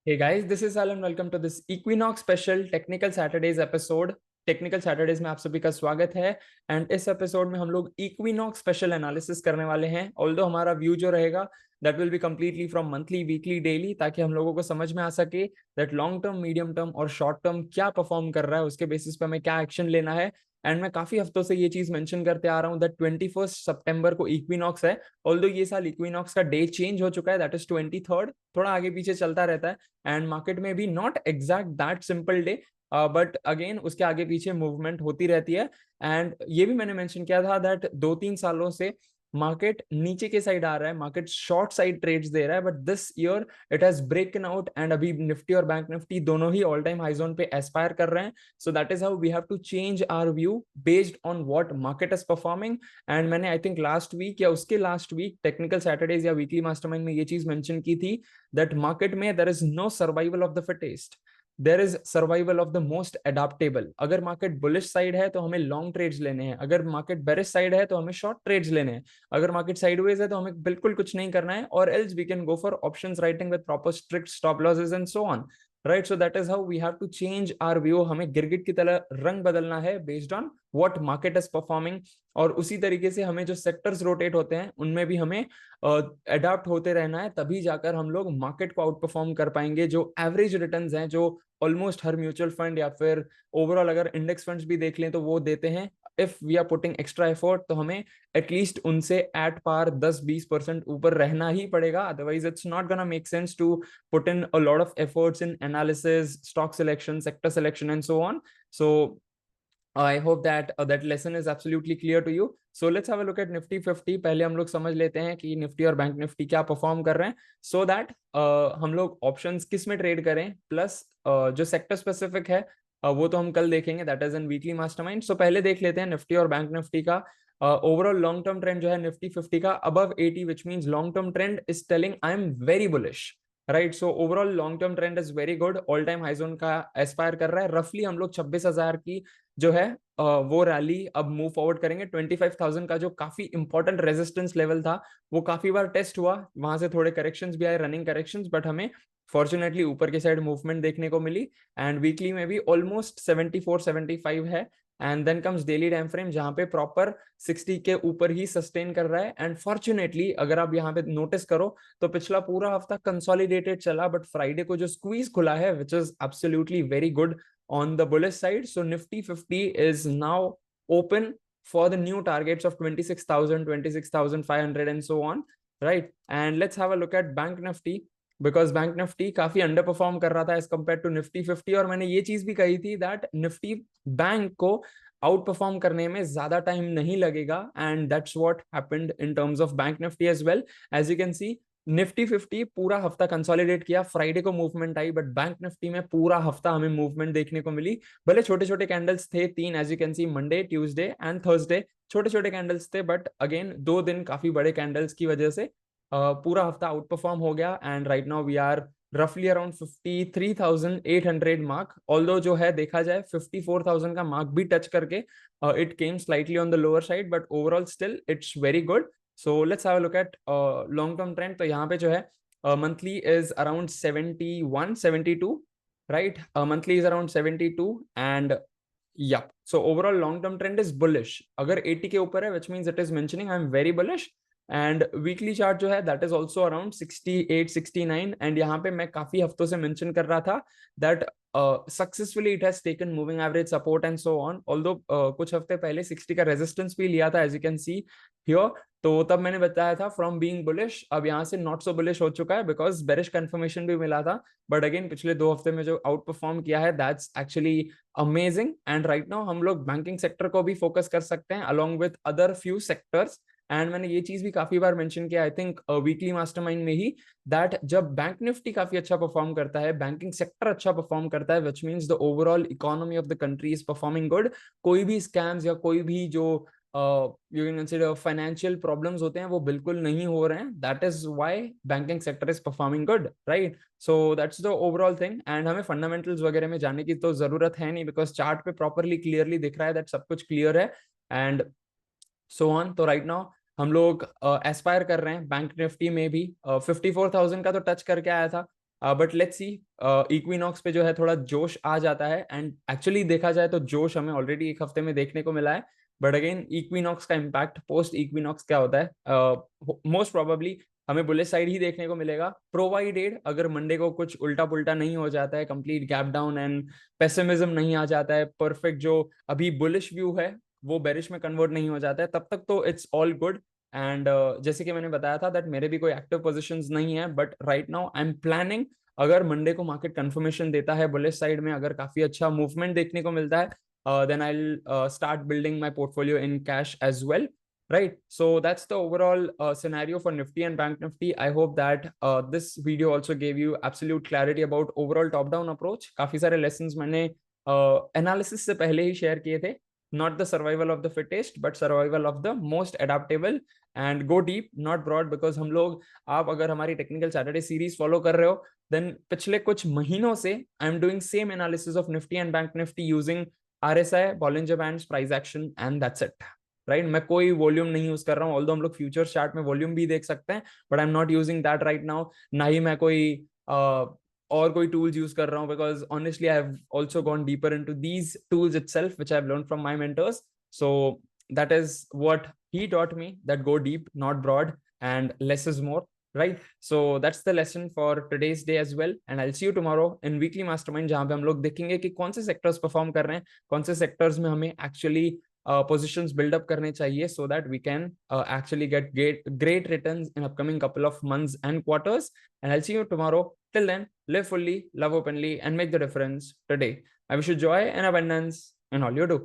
Hey guys, this is Alan. Welcome to this Equinox special Technical Saturdays episode. Technical Saturdays में आप सभी का स्वागत है। एंड इस एपिसोड में हम लोग इक्विनॉक्स स्पेशल एनालिसिस करने वाले हैं। ऑल्दो हमारा व्यू जो रहेगा that will be completely from monthly, weekly, daily, ताकि हम लोगों को समझ में आ सके that long term, medium term और शॉर्ट टर्म क्या परफॉर्म कर रहा है, उसके बेसिस पे हमें क्या एक्शन लेना है। एंड मैं काफी हफ्तों से ये चीज मेंशन करते आ रहा हूँ दैट 21 सितंबर को इक्विनॉक्स है। ऑल्दो ये साल इक्विनॉक्स का डे चेंज हो चुका है, दैट इज 23rd, थोड़ा आगे पीछे चलता रहता है। एंड मार्केट में भी not exact that simple day, but again उसके आगे पीछे मूवमेंट होती रहती है। एंड ये भी मैंने मेंशन किया था दैट 2-3 सालों से मार्केट नीचे के साइड आ रहा है, मार्केट शॉर्ट साइड ट्रेड्स दे रहा है, but this year it has broken out and अभी निफ्टी और बैंक निफ्टी दोनों ही ऑल टाइम हाई जोन पे एस्पायर कर रहे हैं। So that is how we have to change our view based on what market is performing. And मैंने I think last week या उसके लास्ट वीक टेक्निकल सैटरडेज या वीकली मास्टरमाइंड में ये चीज मेंशन की थी दैट मार्केट में there is no survival of the fittest, there is survival of the most adaptable. अगर मार्केट बुलिश साइड है तो हमें लॉन्ग ट्रेड्स लेने हैं, अगर मार्केट बेरिश साइड है तो हमें शॉर्ट ट्रेड्स लेने हैं, अगर मार्केट साइडवेज है तो हमें बिल्कुल कुछ नहीं करना है, और else we can go for options writing with proper strict stop losses and so on. Right, so that is how we have to change our view. हमें गिरगिट की तरह रंग बदलना है based on what market is performing. और उसी तरीके से हमें जो सेक्टर्स रोटेट होते हैं उनमें भी हमें अडाप्ट होते रहना है, तभी जाकर हम लोग मार्केट को आउट परफॉर्म कर पाएंगे। जो एवरेज रिटर्न्स हैं, जो ऑलमोस्ट हर म्यूचुअल फंड या फिर ओवरऑल अगर इंडेक्स फंड्स भी देख लें तो वो देते हैं, if we are putting extra effort तो हमें एटलीस्ट उनसे एट पार 10-20% ऊपर रहना ही पड़ेगा। Otherwise it's not gonna make sense to put in a lot of efforts in analysis, stock selection, sector selection and so on. So I hope that that lesson is absolutely clear to you. So let's have a look at Nifty 50. पहले हम लोग समझ लेते हैं कि Nifty और bank Nifty क्या perform कर रहे हैं, so that हम लोग ऑप्शंस किस में ट्रेड करें, प्लस जो सेक्टर स्पेसिफिक है वो तो हम कल देखेंगे, that is in weekly mastermind. So पहले देख लेते हैं निफ्टी और बैंक निफ्टी का ओवरऑल लॉन्ग टर्म ट्रेंड जो है निफ्टी 50 का above 80, which means long term trend is telling I am very bullish. Right, so overall long term trend is very good, all time high zone का aspire कर रहा है। रफली हम लोग 26,000 की जो है वो रैली अब मूव फॉरवर्ड करेंगे। 25,000 का जो काफी इंपॉर्टेंट रेजिस्टेंस लेवल था वो काफी बार टेस्ट हुआ, वहां से थोड़े करेक्शंस भी आए, रनिंग करेक्शंस, बट हमें फॉर्चुनेटली ऊपर की साइड मूवमेंट देखने को मिली। एंड वीकली में भी ऑलमोस्ट 74-75 है। And then comes daily time frame जहां पे प्रॉपर 60 के ऊपर ही सस्टेन कर रहा है। एंड फॉर्चुनेटली अगर आप यहाँ पे नोटिस करो तो पिछला पूरा हफ्ता कंसोलिडेटेड चला, बट फ्राइडे को जो स्क्वीज खुला है which is absolutely very good on the bullish side. So Nifty 50 is now open for the new targets of 26,000, 26,500 and so on. Right. And let's have a look at Bank Nifty, because Bank Nifty काफी under perform कर रहा था as compare to Nifty 50। और मैंने ये चीज भी कही थी दैट निफ्टी बैंक को आउट परफॉर्म करने में ज्यादा टाइम नहीं लगेगा, and that's what happened in terms of bank Nifty as well. As you can see Nifty 50 पूरा हफ्ता कंसोलिडेट किया, फ्राइडे को मूवमेंट आई, बट बैंक निफ्टी में पूरा हफ्ता हमें मूवमेंट देखने को मिली। भले छोटे छोटे कैंडल्स थे, 3, as you can see Monday, Tuesday and Thursday छोटे छोटे कैंडल्स थे, बट अगेन 2 दिन काफी बड़े कैंडल्स की वजह से पूरा हफ्ता आउट परफॉर्म हो गया। And right now we are रफली अराउंड 53,800 मार्क, ऑल्दो जो है देखा जाए 54,000 का मार्क भी टच करके it came slightly on the lower side, but overall still it's very good. So let's have a look at long term trend. तो यहाँ पे जो है monthly is around 71-72, right, monthly is around 72 and yeah, so overall long term trend is bullish। अगर 80 के ऊपर है which means it is mentioning I am very bullish। And weekly chart जो है that is also around 68-69। And यहाँ पे मैं काफी हफ्तों से मेंशन कर रहा था that successfully it has taken moving average support and so on, although कुछ हफ्ते पहले 60 का रेजिस्टेंस भी लिया था as you can see here. तो तब मैंने बताया था फ्रॉम बीइंग बुलिश अब यहाँ से नॉट सो बुलिश हो चुका है, बिकॉज बेरिश कंफर्मेशन भी मिला था। बट अगेन पिछले 2 हफ्ते में जो आउट परफॉर्म किया है that's actually amazing. And right now हम लोग बैंकिंग सेक्टर को भी फोकस कर सकते हैं along with other few sectors. And मैंने ये चीज भी काफी बार मेंशन किया आई थिंक वीकली मास्टरमाइंड में ही, दैट जब बैंक निफ्टी काफी अच्छा परफॉर्म करता है, बैंकिंग सेक्टर अच्छा परफॉर्म करता है, which means the overall economy of the country is performing good. कोई भी स्कैम्स या कोई भी जो you can consider financial problems होते हैं वो बिल्कुल नहीं हो रहे हैं, that is why banking sector is performing good, right. So that's the overall thing. And हमें फंडामेंटल्स वगैरह में जाने की तो जरूरत है नहीं, बिकॉज चार्ट पे प्रॉपरली क्लियरली दिख रहा है दैट सब कुछ क्लियर है एंड सो ऑन। तो राइट नाउ हम लोग एस्पायर कर रहे हैं बैंक निफ्टी में भी 54,000 का तो टच करके आया था, बट लेट्स सी, इक्विनॉक्स पे जो है थोड़ा जोश आ जाता है, एंड एक्चुअली देखा जाए तो जोश हमें ऑलरेडी एक हफ्ते में देखने को मिला है। बट अगेन इक्विनॉक्स का इम्पैक्ट पोस्ट इक्विनॉक्स क्या होता है, मोस्ट प्रोबेबली हमें बुलिश साइड ही देखने को मिलेगा, प्रोवाइडेड अगर मंडे को कुछ उल्टा पुल्टा नहीं हो जाता है, complete gap down and pessimism नहीं आ जाता है, परफेक्ट जो अभी बुलिश व्यू है वो बेरिश में कन्वर्ट नहीं हो जाता है, तब तक तो इट्स ऑल गुड। एंड जैसे कि मैंने बताया था दैट मेरे भी कोई एक्टिव पोजीशंस नहीं है, but right now I am planning, अगर मंडे को मार्केट कंफर्मेशन देता है बुलिश साइड में, अगर काफी अच्छा मूवमेंट देखने को मिलता है, then I'll start building my portfolio in cash as well, right? So that's the overall scenario for Nifty and Bank Nifty. I hope that this video also gave you absolute clarity about overall top down approach. काफी सारे lessons मैंने analysis से पहले ही share किए थे, not the survival of the fittest but survival of the most adaptable, and go deep not broad, because हम लोग, आप अगर हमारी टेक्निकल सैटरडे सीरीज फॉलो कर रहे हो, देन पिछले कुछ महीनों से I am doing same analysis of Nifty and bank Nifty using RSI, Bollinger Bands, price action, and that's it, right? मैं कोई वॉल्यूम नहीं यूज कर रहा हूँ, ऑल्दो हम लोग फ्यूचर चार्ट में वॉल्यूम भी देख सकते हैं, but I am not using that right now. ना ही मैं कोई और कोई टूल्स यूज कर रहा हूँ, because honestly I have also gone deeper into these tools itself which I have learned from my mentors. So that is what he taught me, that go deep not broad and less is more, right? So that's the lesson for today's day as well, and I'll see you tomorrow in weekly mastermind, जहां पे हम लोग देखेंगे कि कौन से sectors perform कर रहे हैं, कौन से सेक्टर्स में हमें एक्चुअली positions build up करने चाहिए, so that we can actually get great returns in upcoming couple of months and quarters. And I'll see you tomorrow. Till then, live fully, love openly, and make the difference today. I wish you joy and abundance in all you do.